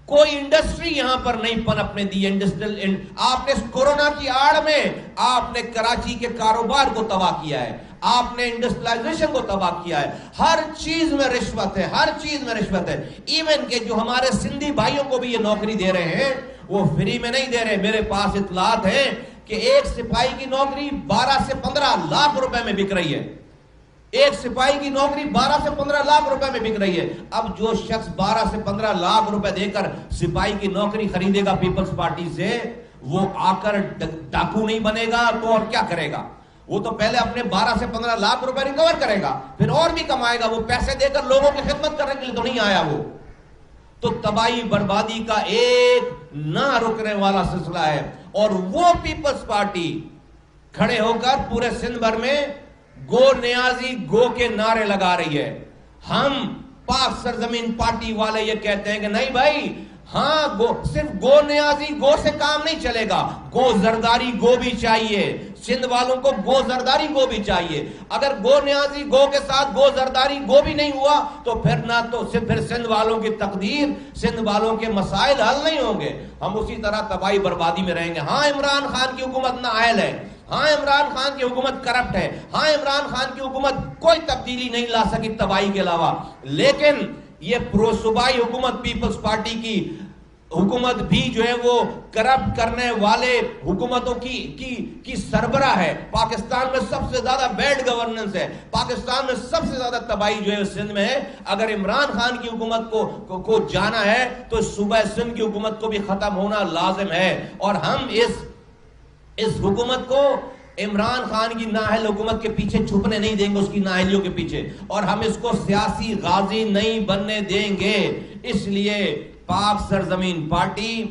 کوئی انڈسٹری یہاں پر نہیں پنپنے دی. انڈسٹریل آپ نے اس کورونا کی آڑ میں آپ نے کراچی کے کاروبار کو تباہ کیا ہے, آپ نے انڈسٹریلائزیشن کو تباہ کیا ہے. ہر چیز میں رشوت ہے, ہر چیز میں رشوت ہے. ایون کہ جو ہمارے سندھی بھائیوں کو بھی یہ نوکری دے رہے ہیں وہ فری میں نہیں دے رہے. میرے پاس اطلاعات ہیں کہ ایک سپاہی کی نوکری 12 سے 15 لاکھ روپے میں بک رہی ہے. ایک سپاہی کی نوکری 12 سے 15 لاکھ روپے میں بک رہی ہے. اب جو شخص 12 سے 15 لاکھ روپے دے کر سپاہی کی نوکری خریدے گا پیپلز پارٹی سے, وہ آ کر ڈاکو نہیں بنے گا تو اور کیا کرے گا؟ وہ تو پہلے اپنے 12 سے 15 لاکھ روپے ریکور کرے گا, پھر اور بھی کمائے گا. وہ پیسے دے کر لوگوں کی خدمت کرنے کے لیے تو نہیں آیا. وہ تو تباہی بربادی کا ایک نہ رکنے والا سلسلہ ہے. اور وہ پیپلز پارٹی کھڑے ہو کر پورے سندھ بھر میں گو نیازی گو کے نعرے لگا رہی ہے. ہم پاک سرزمین پارٹی والے یہ کہتے ہیں کہ نہیں بھائی, ہاں صرف گو نیازی گو سے کام نہیں چلے گا, گو زرداری گو بھی چاہیے. سندھ والوں کو گو زرداری گو بھی چاہیے. اگر گو نیازی گو کے ساتھ گو زرداری گو بھی نہیں ہوا تو پھر نہ تو پھر سندھ والوں کی تقدیر, سندھ والوں کے مسائل حل نہیں ہوں گے. ہم اسی طرح تباہی بربادی میں رہیں گے. ہاں عمران خان کی حکومت نااہل ہے, ہاں عمران خان کی حکومت کرپٹ ہے, ہاں عمران خان کی حکومت کوئی تبدیلی نہیں لا سکی تباہی کے علاوہ, لیکن یہ پرو صوبائی حکومت پیپلز پارٹی کی حکومت بھی جو ہے وہ کرپٹ کرنے والے حکومتوں کی سربراہ ہے. پاکستان میں سب سے زیادہ بیڈ گورننس ہے, پاکستان میں سب سے زیادہ تباہی جو ہے سندھ میں ہے. اگر عمران خان کی حکومت کو جانا ہے تو صوبہ سندھ کی حکومت کو بھی ختم ہونا لازم ہے. اور ہم اس حکومت کو عمران خان کی نااہل حکومت کے پیچھے چھپنے نہیں دیں گے, اس کی نااہلیوں کے پیچھے, اور ہم اس کو سیاسی غازی نہیں بننے دیں گے. اس لیے پاک سرزمین پارٹی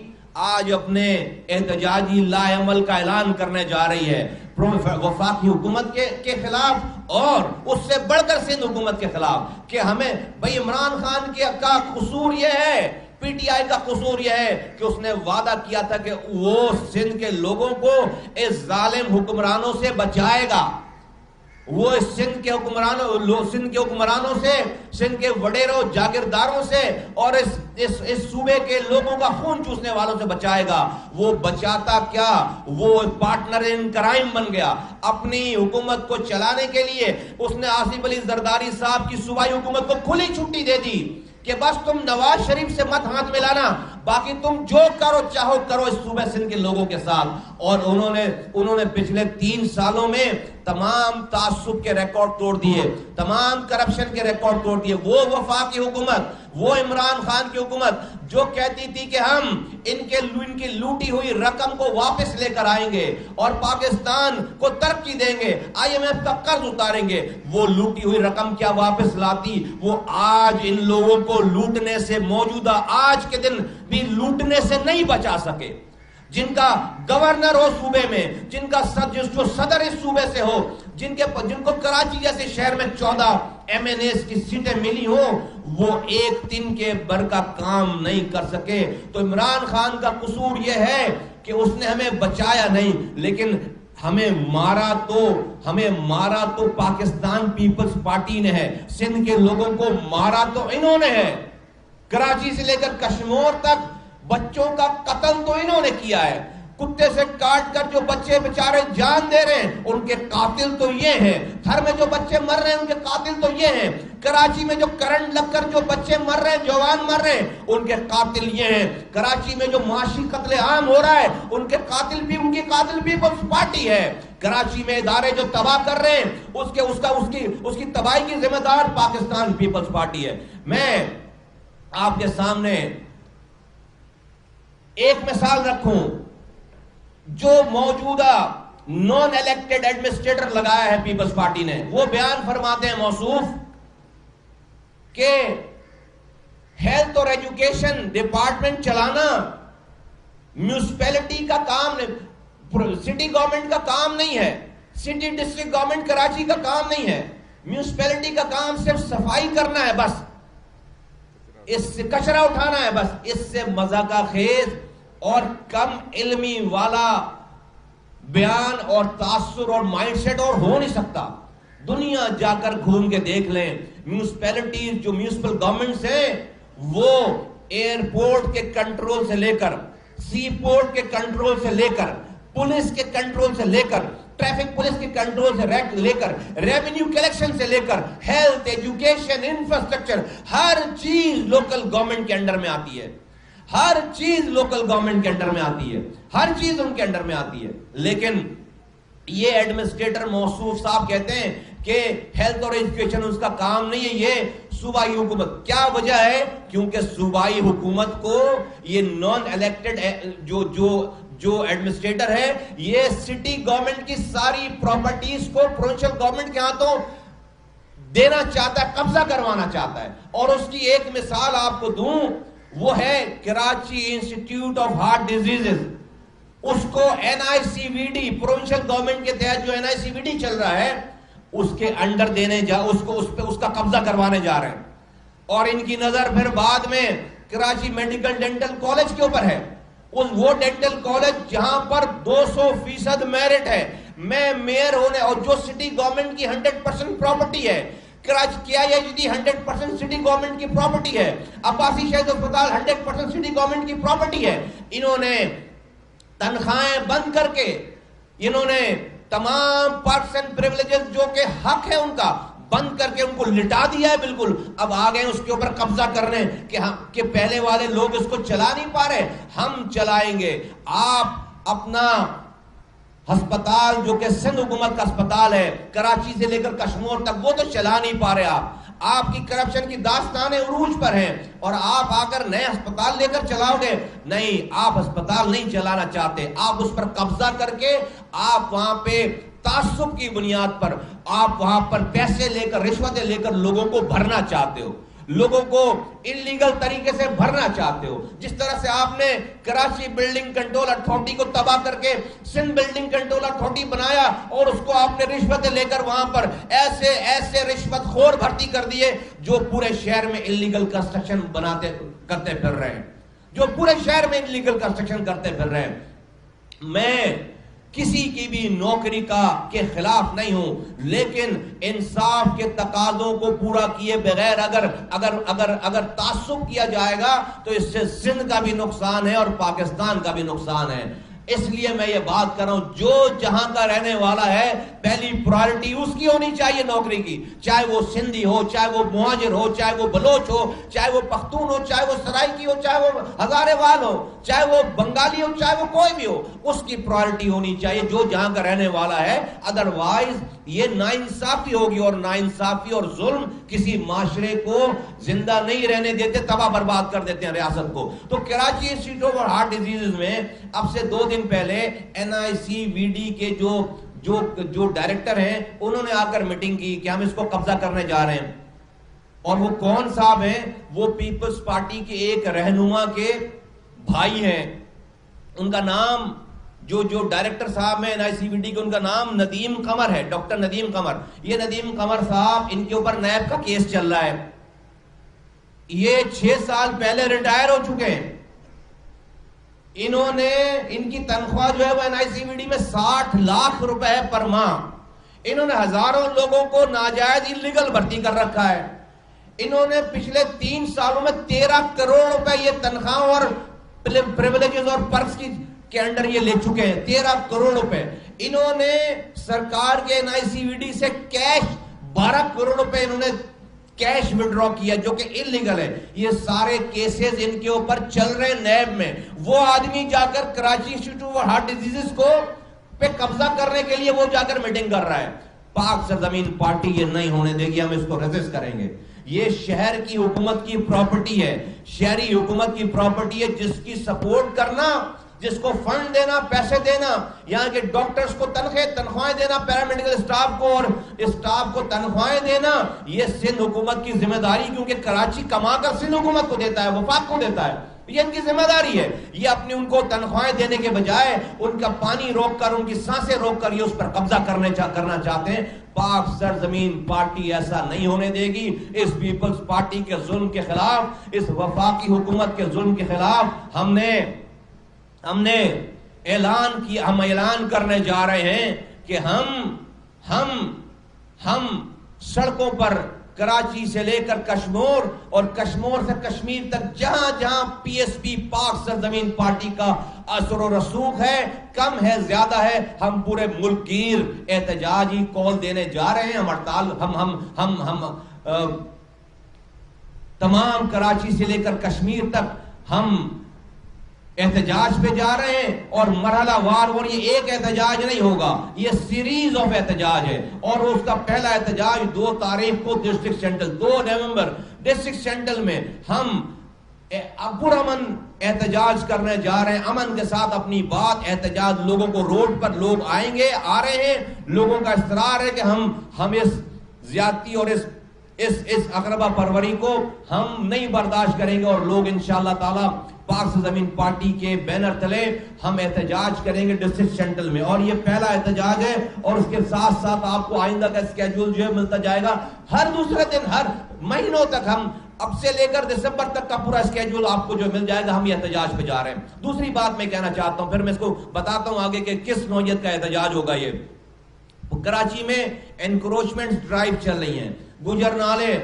آج اپنے احتجاجی لاعمل کا اعلان کرنے جا رہی ہے وفاقی حکومت کے خلاف اور اس سے بڑھ کر سندھ حکومت کے خلاف, کہ ہمیں بھئی عمران خان کا قصور یہ ہے, پی ٹی آئی کا قصور یہ ہے کہ اس نے وعدہ کیا تھا کہ وہ سندھ کے لوگوں کو اس ظالم حکمرانوں سے بچائے گا. وہ سندھ کے حکمرانوں سے, سندھ کے وڈیروں جاگیرداروں سے اور اس صوبے کے لوگوں کا خون چوسنے والوں سے بچائے گا. وہ بچاتا کیا, وہ پارٹنر ان کرائم بن گیا. اپنی حکومت کو چلانے کے لیے اس نے آصف علی زرداری صاحب کی صوبائی حکومت کو کھلی چھٹی دے دی کہ بس تم نواز شریف سے مت ہاتھ ملانا, باقی تم جو کرو چاہو کرو اس صوبہ سندھ کے لوگوں کے ساتھ. اور انہوں نے پچھلے 3 سالوں میں تمام تعصب کے ریکارڈ توڑ دیے, تمام کرپشن کے ریکارڈ توڑ دیے. وہ وفاقی حکومت, وہ عمران خان کی حکومت جو کہتی تھی کہ ہم ان کی لوٹی ہوئی رقم کو واپس لے کر آئیں گے اور پاکستان کو ترقی دیں گے, IMF کا قرض اتاریں گے, وہ لوٹی ہوئی رقم کیا واپس لاتی؟ وہ آج ان لوگوں کو لوٹنے سے, موجودہ آج کے دن بھی لوٹنے سے نہیں بچا سکے. جن کا گورنر ہو صوبے میں, جن کا جو صدر اس صوبے سے ہو, جن کو کراچی جیسے شہر میں 14 MNAs کی سیٹیں ملی ہوں, وہ ایک دن کے بر کا کام نہیں کر سکے. تو عمران خان کا قصور یہ ہے کہ اس نے ہمیں بچایا نہیں, لیکن ہمیں مارا تو پاکستان پیپلز پارٹی نے ہے. سندھ کے لوگوں کو مارا تو انہوں نے ہے. کراچی سے لے کر کشمیر تک بچوں کا قتل تو انہوں نے کیا ہے. کتے سے کاٹ کر جو بچے بیچارے جان دے رہے ہیں ان کے قاتل تو یہ ہیں. تھر میں جو بچے مر رہے ہیں ان کے قاتل تو یہ ہیں. کراچی میں جو کرنٹ لگ کر جو بچے مر رہے ہیں, جوان مر رہے ہیں, ان کے قاتل یہ ہیں. کراچی میں جو معاشی قتل عام ہو رہا ہے ان کے قاتل بھی پیپلز پارٹی ہے. کراچی میں ادارے جو تباہ کر رہے ہیں اس کی تباہی کی ذمہ دار پاکستان پیپلز پارٹی ہے. میں آپ کے سامنے ایک مثال رکھوں, جو موجودہ نان الیکٹڈ ایڈمنسٹریٹر لگایا ہے پیپلز پارٹی نے, وہ بیان فرماتے ہیں موصوف کہ ہیلتھ اور ایجوکیشن ڈپارٹمنٹ چلانا میونسپیلٹی کا کام نہیں, سٹی گورنمنٹ کا کام نہیں ہے, سٹی ڈسٹرکٹ گورنمنٹ کراچی کا کام نہیں ہے. میونسپیلٹی کا کام صرف صفائی کرنا ہے, بس اس سے کچرا اٹھانا ہے. بس اس سے مذاق خیز اور کم علمی والا بیان اور تاثر اور مائنڈ سیٹ اور ہو نہیں سکتا. دنیا جا کر گھوم کے دیکھ لیں, میونسپیلٹیز جو میونسپل گورنمنٹس ہیں وہ ایئرپورٹ کے کنٹرول سے لے کر، سی پورٹ کے کنٹرول سے لے کر، پولیس کے کنٹرول سے لے کر، ٹریفک پولیس کے کنٹرول سے لے کر، ریونیو کلیکشن سے لے کر، ہیلتھ، ایجوکیشن، انفراسٹرکچر، ہر چیز لوکل گورنمنٹ کے انڈر میں آتی ہے. ہر چیز لوکل گورنمنٹ کے انڈر میں آتی ہے، ہر چیز ان کے انڈر میں آتی ہے. لیکن یہ ایڈمنسٹریٹر موصوف صاحب کہتے ہیں کہ ہیلتھ اور ایجوکیشن اس کا کام نہیں ہے، یہ صوبائی حکومت. کیا وجہ ہے؟ کیونکہ صوبائی حکومت کو یہ نان الیکٹڈ جو ایڈمنسٹریٹر ہے، یہ سٹی گورنمنٹ کی ساری پراپرٹیز کو پروونشل گورنمنٹ کے ہاتھوں دینا چاہتا ہے، قبضہ کروانا چاہتا ہے. اور اس کی ایک مثال آپ کو دوں، وہ ہے Karachi institute of heart diseases. اس کو NICVD پروونشل گورنمنٹ کے تحت جو NICVD چل رہا ہے اس کے انڈر دینے اس کا قبضہ کروانے جا رہے ہیں. اور ان کی نظر پھر بعد میں کراچی میڈیکل ڈینٹل کالج کے اوپر ہے. وہ ڈینٹل کالج جہاں پر 200% میرٹ ہے، میں میئر ہونے اور جو سٹی گورنمنٹ کی 100% پراپرٹی ہے. کراچی KIHD 100% سٹی گورنمنٹ کی پراپرٹی ہے. عباسی شہید اسپتال 100% سٹی گورنمنٹ کی پراپرٹی ہے. انہوں نے تنخواہیں بند کر کے، انہوں نے تمام پرکس اینڈ پریویلیجز جو کہ حق ہے ان کا بند کر کے ان کو لٹا دیا ہے بالکل. اب آ گئے اس کے اوپر قبضہ کرنے کہ پہلے والے لوگ اس کو چلا نہیں پا رہے، ہم چلائیں گے. آپ اپنا ہسپتال جو کہ سندھ حکومت کا ہسپتال ہے، کراچی سے لے کر کشمیر تک، وہ تو چلا نہیں پا رہے. آپ کی کرپشن کی داستانیں عروج پر ہیں اور آپ آ کر نئے ہسپتال لے کر چلاؤ گے. نہیں، آپ ہسپتال نہیں چلانا چاہتے، آپ اس پر قبضہ کر کے آپ وہاں پہ تعصب کی بنیاد پر آپ وہاں پر پیسے لے کر، رشوتیں لے کر لوگوں کو بھرنا چاہتے ہو، لوگوں کو انلیگل طریقے سے بھرنا چاہتے ہو. جس طرح سے آپ نے کراچی بلڈنگ کنٹرول اتھارٹی کو تباہ کر کے سندھ بلڈنگ کنٹرول اتھارٹی بنایا اور اس کو آپ نے رشوتیں لے کر وہاں پر ایسے رشوت خور بھرتی کر دیے جو پورے شہر میں انلیگل کنسٹرکشن کرتے پھر رہے ہیں، جو پورے شہر میں انلیگل کنسٹرکشن کرتے پھر رہے ہیں. میں کسی کی بھی نوکری کے خلاف نہیں ہوں، لیکن انصاف کے تقاضوں کو پورا کیے بغیر اگر تعصب کیا جائے گا تو اس سے سندھ کا بھی نقصان ہے اور پاکستان کا بھی نقصان ہے. اس لیے میں یہ بات کر رہا ہوں، جو جہاں کا رہنے والا ہے پہلی پرائرٹی اس کی ہونی چاہیے نوکری کی، چاہے وہ سندھی ہو، چاہے وہ مہاجر ہو، چاہے وہ بلوچ ہو، چاہے وہ پختون ہو، چاہے وہ سرائکی ہو، چاہے وہ ہزارے وال ہو، چاہے وہ بنگالی ہو، چاہے وہ کوئی بھی ہو، اس کی پرائرٹی ہونی چاہیے جو جہاں کا رہنے والا ہے. ادروائز یہ ناانصافی ہوگی، اور ناانصافی اور ظلم کسی معاشرے کو زندہ نہیں رہنے دیتے، تباہ برباد کر دیتے ہیں ریاست کو. تو Karachi institute of heart diseases میں اب سے 2 دن پہلے NICVD کے جو ڈائریکٹر ہیں انہوں نے آ کر میٹنگ کی کہ ہم اس کو قبضہ کرنے جا رہے ہیں. اور وہ کون صاحب ہیں؟ وہ پیپلز پارٹی کے ایک رہنما کے بھائی ہیں. ان کا نام جو ڈائریکٹر صاحب ہیں NICVD کے، ان کا نام ندیم قمر ہے، ڈاکٹر ندیم قمر. یہ ندیم قمر صاحب، ان کے اوپر نیب کا کیس چل رہا ہے. یہ 6 سال پہلے ریٹائر ہو چکے ہیں. انہوں نے، ان کی تنخواہ جو ہے وہ NICVD میں 60 لاکھ روپے پر ماہ. انہوں نے ہزاروں لوگوں کو ناجائز انلیگل بھرتی کر رکھا ہے. انہوں نے پچھلے 3 سالوں میں 13 کروڑ روپے یہ تنخواہ اور پریویلیجز اور پرکس کے انڈر یہ لے چکے ہیں. 13 کروڑ روپے. انہوں نے سرکار کے NICVD سے کیش 12 کروڑ روپے انہوں نے کیش وڈرا کیا جو کہ انلیگل ہے. یہ سارے کیسز ان کے اوپر چل رہے نیب میں. وہ آدمی جا کر Karachi institute of heart diseases کو پہ قبضہ کرنے کے لیے وہ جا کر میٹنگ کر رہا ہے. پاک سرزمین پارٹی یہ نہیں ہونے دے گی، ہم اس کو ریزسٹ کریں گے. یہ شہر کی حکومت کی پراپرٹی ہے، شہری حکومت کی پراپرٹی ہے، جس کی سپورٹ کرنا، جس کو فنڈ دینا، پیسے دینا، یہاں کے ڈاکٹرز کو تنخواہیں دینا، پیرامیڈیکل اسٹاف کو اور اسٹاف کو تنخواہیں دینا، یہ سندھ حکومت کی ذمہ داری، کیونکہ کراچی کما کر سندھ حکومت کو دیتا ہے، وفاق کو دیتا ہے. یہ ان کی ذمہ داری ہے. یہ اپنی ان کو تنخواہیں دینے کے بجائے ان کا پانی روک کر، ان کی سانسیں روک کر یہ اس پر قبضہ کرنا چاہتے ہیں. پاک سرزمین پارٹی ایسا نہیں ہونے دے گی. اس پیپلز پارٹی کے ظلم کے خلاف، اس وفاقی حکومت کے ظلم کے خلاف ہم نے اعلان کرنے جا رہے ہیں کہ ہم سڑکوں پر کراچی سے لے کر کشمیر اور کشمیر سے کشمیر تک جہاں جہاں پی ایس پی پاک سرزمین پارٹی کا اثر و رسوخ ہے، کم ہے زیادہ ہے، ہم پورے ملک گیر احتجاجی کال دینے جا رہے ہیں. ہم ہڑتال ہم تمام کراچی سے لے کر کشمیر تک ہم احتجاج پہ جا رہے ہیں، اور مرحلہ وار، اور یہ ایک احتجاج نہیں ہوگا، یہ سیریز آف احتجاج ہے. اور اس کا پہلا احتجاج 2 تاریخ کو ڈسٹرکٹ سینٹرل، 2 نومبر ڈسٹرکٹ سینٹرل میں ہم پرامن احتجاج کرنے جا رہے ہیں. امن کے ساتھ اپنی بات، احتجاج، لوگوں کو روڈ پر لوگ آئیں گے، آ رہے ہیں. لوگوں کا اصرار ہے کہ ہم اس زیادتی اور اس اقربا پروری کو ہم نہیں برداشت کریں گے، اور لوگ انشاءاللہ تعالی پاک سرزمین پارٹی کے بینر تلے ہم احتجاج کریں گے ڈسٹرکٹ سینٹرل میں. اور یہ پہلا احتجاج ہے، اور اس کے ساتھ ساتھ آپ کو آئندہ کا اسکیڈول جو ہے ملتا جائے گا. ہر دوسرے دن، ہر مہینوں تک، ہم اب سے لے کر دسمبر تک کا پورا اسکیڈول آپ کو جو مل جائے گا. ہم یہ احتجاج پہ جا رہے ہیں. دوسری بات میں کہنا چاہتا ہوں، پھر میں اس کو بتاتا ہوں آگے کہ کس نوعیت کا احتجاج ہوگا. یہ کراچی میں انکروچمنٹ ڈرائیو چل رہی ہیں، گجر نالے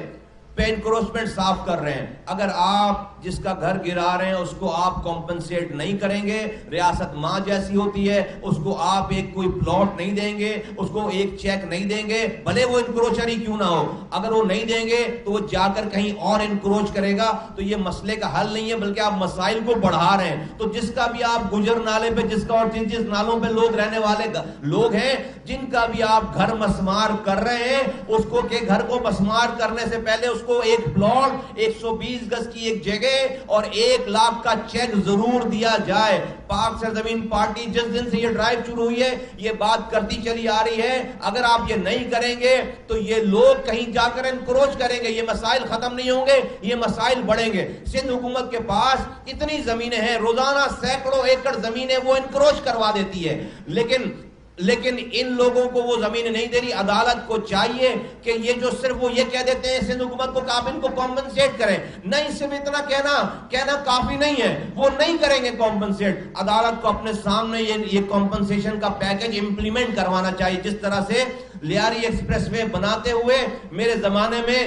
پہ انکروچمنٹ صاف کر رہے ہیں. اگر آپ جس کا گھر گرا رہے ہیں اس کو آپ کمپنسیٹ نہیں کریں گے، ریاست ماں جیسی ہوتی ہے، اس کو آپ ایک کوئی پلاٹ نہیں دیں گے، اس کو ایک چیک نہیں دیں گے، بھلے وہ انکروچر ہی کیوں نہ ہو. اگر وہ نہیں دیں گے تو وہ جا کر کہیں اور انکروچ کرے گا. تو یہ مسئلے کا حل نہیں ہے، بلکہ آپ مسائل کو بڑھا رہے ہیں. تو جس کا بھی آپ گجر نالے پہ، جس کا اور جس نالوں پہ لوگ رہنے والے لوگ ہیں، جن کا بھی آپ گھر مسمار کر رہے ہیں، اس کو کہ گھر کو مسمار کرنے سے پہلے اس کو ایک پلاٹ، 120 گز کی ایک جگہ اور 1 لاکھ کا چیک ضرور دیا جائے. پاک سرزمین پارٹی جس دن سے یہ ڈرائیو شروع ہوئی ہے یہ بات کرتی چلی آ رہی ہے. اگر آپ یہ نہیں کریں گے تو یہ لوگ کہیں جا کر انکروچ کریں گے، یہ مسائل ختم نہیں ہوں گے، یہ مسائل بڑھیں گے. سندھ حکومت کے پاس اتنی زمینیں ہیں، روزانہ سینکڑوں ایکڑ زمینیں وہ انکروچ کروا دیتی ہے، لیکن ان لوگوں کو وہ زمین نہیں دے رہی. عدالت کو چاہیے کہ یہ جو صرف وہ یہ کہہ دیتے ہیں سندھ حکومت کو کہ آپ ان کو کمپنسیٹ کریں، نہیں، صرف اتنا کہنا کافی نہیں ہے، وہ نہیں کریں گے کمپنسیٹ. عدالت کو اپنے سامنے یہ کمپنسیشن کا پیکج امپلیمنٹ کروانا چاہیے. جس طرح سے لیاری ایکسپریس وے بناتے ہوئے میرے زمانے میں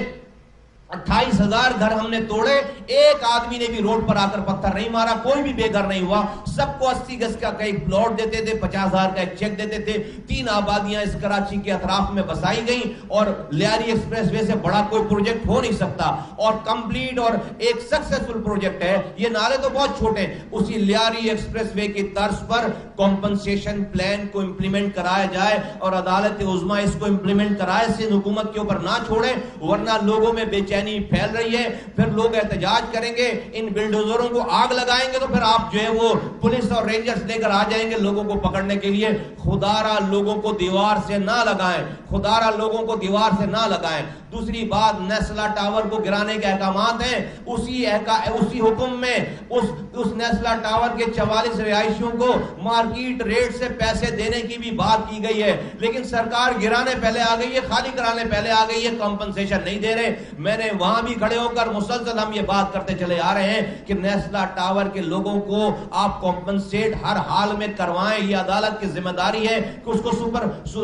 28,000 گھر ہم نے توڑے، ایک آدمی نے بھی روڈ پر آ کر پتھر نہیں مارا، کوئی بھی بے گھر نہیں ہوا. سب کو 80 گز کا ایک پلاٹ دیتے تھے، 50,000 کا ایک چیک دیتے تھے. 3 آبادیاں اس کراچی کے اطراف میں بسائی گئیں، اور لیاری ایکسپریس وے سے بڑا کوئی پروجیکٹ ہو نہیں سکتا، اور کمپلیٹ اور ایک سکسیسفل پروجیکٹ ہے. یہ نالے تو بہت چھوٹے ہیں. اسی لیاری ایکسپریس وے کی طرز پر کمپنسیشن پلان کو امپلیمنٹ کرایا جائے، اور عدالت عظمیٰ اس کو امپلیمنٹ کرائے، سندھ حکومت کے اوپر نہ چھوڑے، ورنہ لوگوں میں بے چینی پھیل رہی ہے. پھر لوگ احتجاج کریں گے، ان بلڈوزروں کو آگ لگائیں گے، تو پھر آپ جو ہے وہ پولیس اور رینجرز لے کر آ جائیں گے لوگوں کو پکڑنے کے لیے. خدارا لوگوں کو دیوار سے نہ لگائیں، خدارا لوگوں کو دیوار سے نہ لگائیں. دوسری بات، نیسلا ٹاور کو گرانے کے احکامات ہیں، اسی حکم میں اس نیسلا ٹاور کے 44 رہائشیوں کو مارکیٹ ریٹ سے پیسے دینے کی بھی بات کی گئی ہے. لیکن سرکار گرانے پہلے آ گئی ہے، خالی کرانے پہلے آ گئی ہے، کمپنسیشن نہیں دے رہے. میں نے وہاں بھی کھڑے ہو کر مسلسل ہم یہ بات کرتے چلے آ رہے ہیں کہ نیسلا ٹاور کے لوگوں کو آپ کمپنسیٹ ہر حال میں کروائیں. یہ عدالت کی ذمہ داری ہے کہ اس کو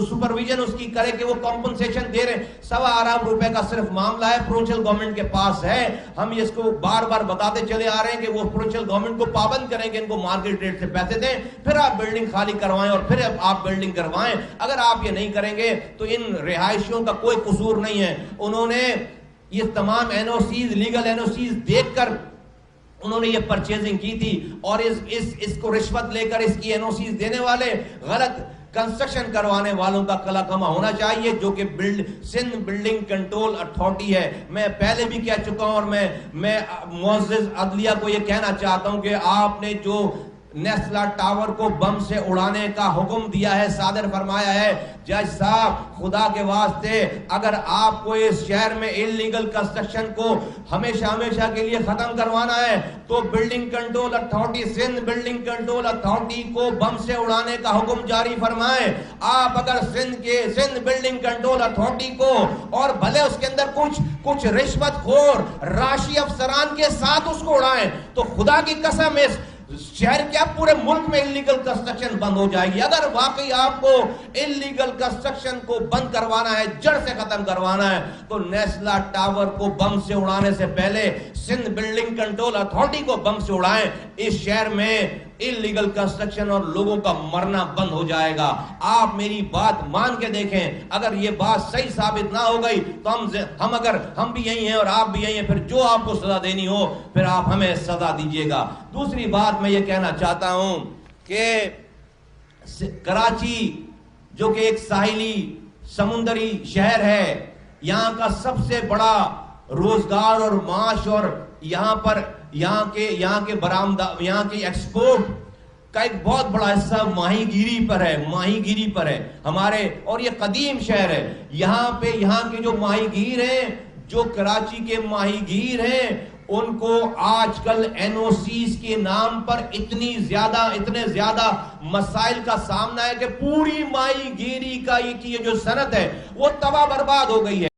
سپرویژن اس کی کرے کہ وہ کمپنسیشن دے رہے. 1.25 ارب روپے کا صرف معاملہ ہے، پروونشل گورنمنٹ کے پاس ہے. ہم اس کو بار بار بتاتے چلے آ رہے ہیں کہ وہ پروونشل گورنمنٹ کو پابند کریں کہ ان کو مارکیٹ ریٹ سے پیسے دیں، پھر آپ بلڈنگ خالی کروائیں اور پھر آپ بلڈنگ کروائیں. اگر آپ یہ نہیں کریں گے تو ان رہائشیوں کا کوئی قصور نہیں ہے. انہوں نے یہ تمام NOCs، لیگل NOCs دیکھ کر انہوں نے یہ پرچیزنگ کی تھی، اور اس کو رشوت لے کر اس کی NOCs دینے والے، غلط کنسٹرکشن کروانے والوں کا کلا کما ہونا چاہیے، جو کہ سندھ بلڈنگ کنٹرول اتھارٹی ہے. میں پہلے بھی کہہ چکا ہوں، اور میں معزز عدلیہ کو یہ کہنا چاہتا ہوں کہ آپ نے جو نیسلا ٹاور کو بم سے اڑانے کا حکم دیا ہے، صادر فرمایا ہے، جج صاحب خدا کے واسطے اگر آپ کو اس شہر میں انلیگل کنسٹرکشن کو ہمیشہ کے لیے ختم کروانا ہے تو building control authority, Sindh building control authority کو بم سے اڑانے کا حکم جاری فرمائیں. آپ اگر سندھ بلڈنگ کنٹرول اتھارٹی کو، اور بھلے اس کے اندر کچھ رشوت خور راشی افسران کے ساتھ اس کو اڑائیں، تو خدا کی قسم شہر کیا پورے ملک میں انلیگل کنسٹرکشن بند ہو جائے گی. اگر واقعی آپ کو انلیگل کنسٹرکشن کو بند کروانا ہے, جڑ سے ختم کروانا ہے, تو نیسلا ٹاور کو بم سے اڑانے سے پہلے سندھ بلڈنگ کنٹرول اتھارٹی کو بم سے اڑائیں. اس شہر میں انلیگل کنسٹرکشن اور لوگوں کا مرنا بند ہو جائے گا. آپ میری بات مان کے دیکھیں, اگر یہ بات صحیح ثابت نہ ہو گئی تو ہم بھی یہی ہیں اور آپ بھی یہی ہیں, پھر جو آپ کو سزا دینی ہو پھر آپ ہمیں سزا دیجئے گا. دوسری بات میں یہ کہنا چاہتا ہوں کہ کراچی جو کہ ایک ساحلی سمندری شہر ہے, یہاں کا سب سے بڑا روزگار اور معاش اور یہاں کے برآمدہ, یہاں کے ایکسپورٹ کا ایک بہت بڑا حصہ ماہی گیری پر ہے ہمارے, اور یہ قدیم شہر ہے. یہاں کے جو ماہی گیر ہیں, جو کراچی کے ماہی گیر ہیں, ان کو آج کل این او سیز کے نام پر اتنے زیادہ مسائل کا سامنا ہے کہ پوری ماہی گیری کا یہ جو صنعت ہے وہ تباہ برباد ہو گئی ہے.